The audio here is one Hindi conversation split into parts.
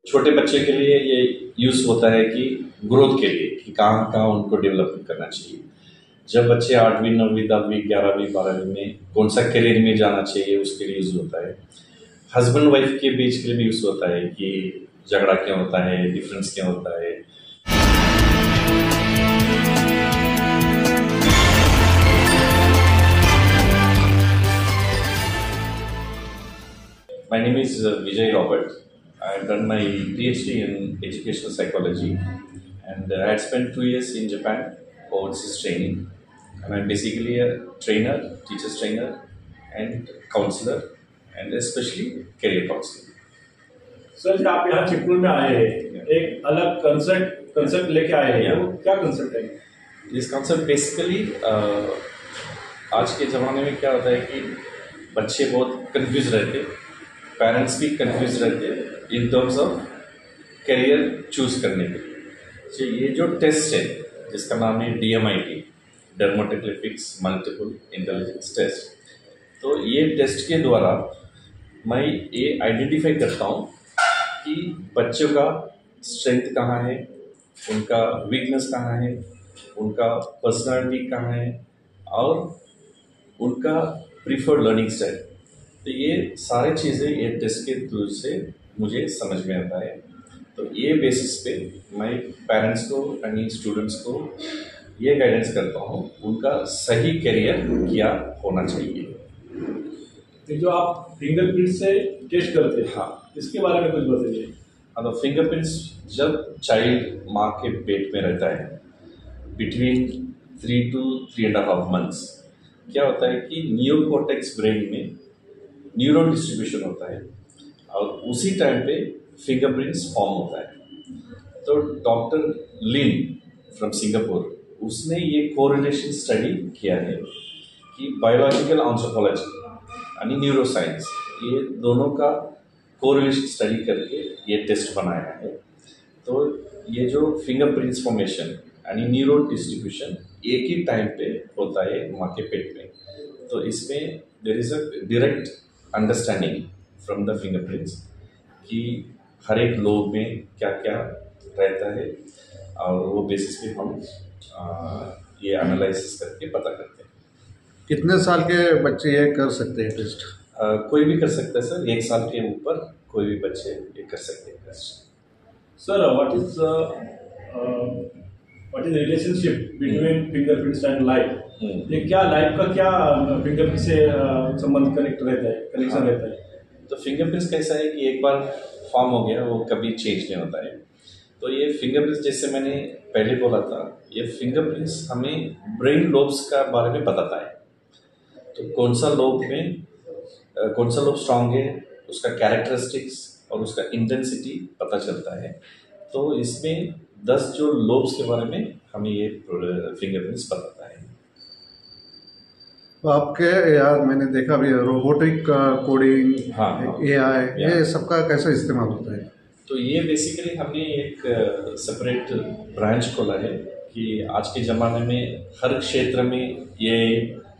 छोटे बच्चे के लिए ये यूज होता है कि ग्रोथ के लिए कि कहाँ कहाँ उनको डेवलपमेंट करना चाहिए। जब बच्चे 8वीं 9वीं 10वीं 11वीं 12वीं में कौन सा करियर में जाना चाहिए उसके लिए यूज होता है। हस्बैंड वाइफ के बीच के लिए भी यूज होता है कि झगड़ा क्या होता है, डिफरेंस क्या होता है। My name is Vijay Robert. I have done my PhD in educational psychology, and I had spent 2 years in Japan overseas training. And I'm basically a trainer, teacher's trainer, and counselor, and especially career counselor. Sir ji आप यहाँ चिपकूल में आए हैं, एक अलग कंसेप्ट लेके आए हैं, वो क्या कंसेप्ट है? This concept basically आज के ज़माने में क्या होता है कि बच्चे बहुत कंफ्यूज रहते हैं, पेरेंट्स भी कंफ्यूज रहते हैं in terms of career choose करने के लिए। तो ये जो टेस्ट है जिसका नाम है DMIT, डर्मेटोग्राफिक्स मल्टीपल इंटेलिजेंस टेस्ट, तो ये टेस्ट के द्वारा मैं ये आइडेंटिफाई करता हूँ कि बच्चों का स्ट्रेंथ कहाँ है, उनका वीकनेस कहाँ है, उनका पर्सनालिटी कहाँ है और उनका प्रीफर्ड लर्निंग स्टाइल। तो ये सारी चीज़ें ये टेस्ट के थ्रू से मुझे समझ में आता है। तो ये बेसिस पे मैं पेरेंट्स को यानी स्टूडेंट्स को ये गाइडेंस करता हूँ उनका सही करियर क्या होना चाहिए। ये जो आप फिंगरप्रिंट से टेस्ट करते हैं, हाँ, इसके बारे में कुछ बताइए। तो फिंगरप्रिंट्स जब चाइल्ड माँ के पेट में रहता है बिटवीन 3 to 3.5 months, क्या होता है कि नियोकॉर्टेक्स ब्रेन में न्यूरॉन डिस्ट्रीब्यूशन होता है और उसी टाइम पे फिंगरप्रिंट्स फॉर्म होता है। तो डॉक्टर लिन फ्रॉम सिंगापुर उसने ये कोरिलेशन स्टडी किया है कि बायोलॉजिकल एंथ्रोपोलॉजी यानी न्यूरोसाइंस, ये दोनों का कोरिलेशन स्टडी करके ये टेस्ट बनाया है। तो ये जो फिंगरप्रिंट्स फॉर्मेशन यानी न्यूरॉन डिस्ट्रीब्यूशन एक ही टाइम पे होता है माँ के पेट में, तो इसमें there is a direct understanding from the fingerprints कि हर एक लोग में क्या क्या रहता है और वो बेसिस पे हम ये एनालिसिस करके पता करते हैं। कितने साल के बच्चे ये कर सकते हैं टेस्ट? कोई भी कर सकता है सर, 1 साल के ऊपर कोई भी बच्चे ये कर सकते हैं test. Sir what is relationship between fingerprints and life? ये क्या लाइफ का क्या फिंगरप्रिंट से संबंध कनेक्शन रहता है? तो फिंगरप्रिंट्स कैसा है कि एक बार फॉर्म हो गया वो कभी चेंज नहीं होता है। तो ये फिंगरप्रिंट्स जैसे मैंने पहले बोला था, ये फिंगरप्रिंट्स हमें ब्रेन लोब्स का बारे में बताता है। तो कौन सा लोब स्ट्रांग है, उसका कैरेक्टरिस्टिक्स और उसका इंटेंसिटी पता चलता है। तो इसमें 10 जो लोब्स के बारे में हमें ये फिंगरप्रिंट्स बताता है। तो आपके यार मैंने देखा भी रोबोटिक कोडिंग, हाँ, AI, ये सबका कैसा इस्तेमाल होता है? तो ये बेसिकली हमने एक सेपरेट ब्रांच खोला है कि आज के ज़माने में हर क्षेत्र में ये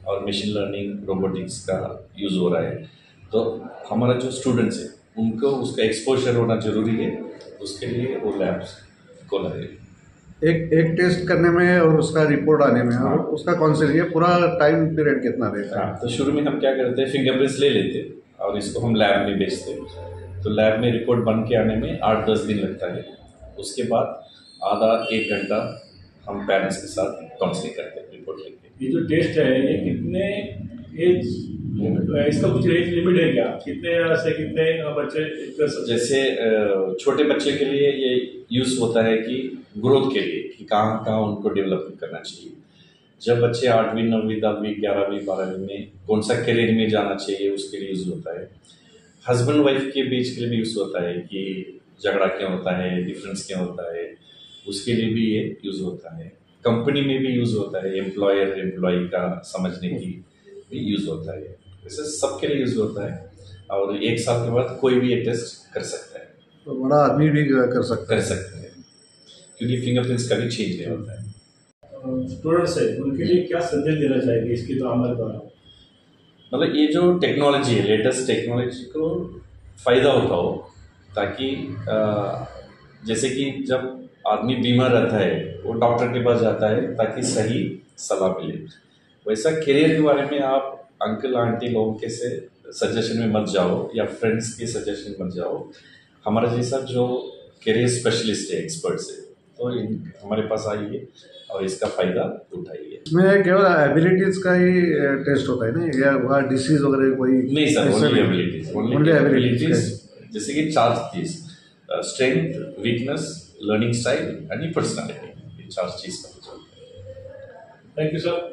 और मशीन लर्निंग रोबोटिक्स का यूज़ हो रहा है। तो हमारा जो स्टूडेंट्स है उनको उसका एक्सपोजर होना ज़रूरी है, उसके लिए वो लैब्स खोला है। एक टेस्ट करने में और उसका रिपोर्ट आने में, हाँ, और उसका कौन से लिए पूरा टाइम पीरियड कितना रहता है? हाँ, तो शुरू में हम क्या करते हैं, फिंगरप्रिंट्स ले लेते हैं और इसको हम लैब में भेजते हैं। तो लैब में रिपोर्ट बन के आने में 8-10 दिन लगता है। उसके बाद आधा 1 घंटा हम पेरेंट्स के साथ काउंसलिंग करते हैं रिपोर्ट लेके। ये जो टेस्ट है ये कितने एज, इसका कुछ एज लिमिट है क्या? कितने से कितने बच्चे कर सकते? जैसे छोटे बच्चे के लिए ये यूज़ होता है कि ग्रोथ के लिए कि कहाँ कहाँ उनको डेवलपमेंट करना चाहिए। जब बच्चे 8वीं 9वीं 10वीं 11वीं 12वीं में कौन सा करियर में जाना चाहिए उसके लिए यूज़ होता है। हस्बैंड वाइफ के बीच के लिए भी यूज़ होता है कि झगड़ा क्या होता है, डिफरेंस क्या होता है, उसके लिए भी ये यूज़ होता है। कंपनी में भी यूज़ होता है, एम्प्लॉयर एम्प्लॉय का समझने की भी यूज़ होता है। वैसे सबके लिए यूज़ होता है और 1 साल के बाद कोई भी ये टेस्ट कर सकता है। तो बड़ा आदमी भी कर सकता है क्योंकि फिंगरप्रिंट्स कभी चेंज नहीं होता है। स्टूडेंट्स है उनके लिए क्या संदेश देना चाहिए इसकी तो अमल द्वारा? मतलब ये जो टेक्नोलॉजी है, लेटेस्ट टेक्नोलॉजी को फ़ायदा उठाओ ताकि जैसे कि जब आदमी बीमार रहता है वो डॉक्टर के पास जाता है ताकि सही सलाह मिले, वैसा करियर के बारे में आप अंकल आंटी लोगों के से सजेशन में मत जाओ या फ्रेंड्स के सजेशन में मत जाओ। हमारा जैसा जो करियर स्पेशलिस्ट है, एक्सपर्ट्स है, तो हमारे पास आइए और इसका फायदा उठाइए। इसमें केवल एबिलिटीज का ही टेस्ट होता है ना, या डिसीज वगैरह कोई? नहीं sir, only abilities, only abilities. जैसे कि 4 चीज, स्ट्रेंथ, वीकनेस, लर्निंग स्टाइल आणि पर्सनॅलिटी, 4 चीज। Thank you sir.